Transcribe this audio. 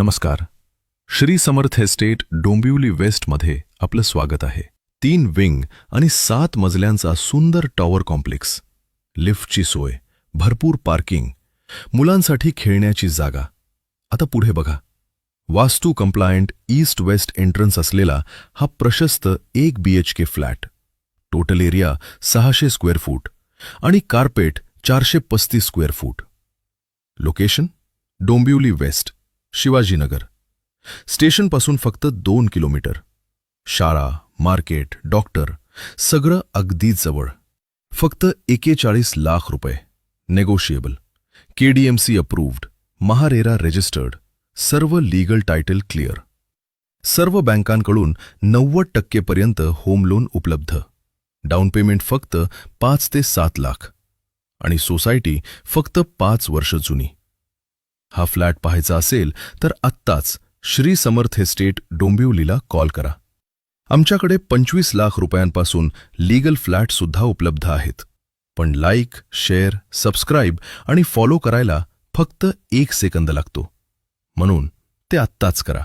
नमस्कार. श्री समर्थ एस्टेट डोंबिवली वेस्टमध्ये आपलं स्वागत आहे. 3 विंग आणि 7 मजल्यांचा सुंदर टॉवर कॉम्प्लेक्स, लिफ्टची सोय, भरपूर पार्किंग, मुलांसाठी खेळण्याची जागा. आता पुढे बघा. वास्तू कंप्लायंट ईस्ट वेस्ट एंट्रन्स असलेला हा प्रशस्त 1 BHK flat. Total area 600 square foot आणि carpet 435 square foot. Location Dombivli west, Shivajinagar. स्टेशनपासून फक्त 2 किलोमीटर. शाळा, मार्केट, डॉक्टर सगळं अगदी जवळ. फक्त 41 लाख रुपये. Negotiable. KDMC approved, MahaRERA registered, सर्व लीगल टायटल क्लिअर. सर्व बँकांकडून 90% पर्यंत होम लोन उपलब्ध. डाऊन पेमेंट फक्त 5 ते 7 लाख. आणि सोसायटी फक्त 5 वर्ष जुनी. हा फ्लॅट पाहायचा असेल तर आत्ताच श्री समर्थ एस्टेट डोंबिवलीला कॉल करा. आमच्याकडे 25 लाख रुपयांपासून लीगल फ्लॅट सुद्धा उपलब्ध आहेत. पण लाईक, शेअर, सबस्क्राईब आणि फॉलो करायला फक्त 1 सेकंद लागतो. म्हणून ते आत्ताच करा.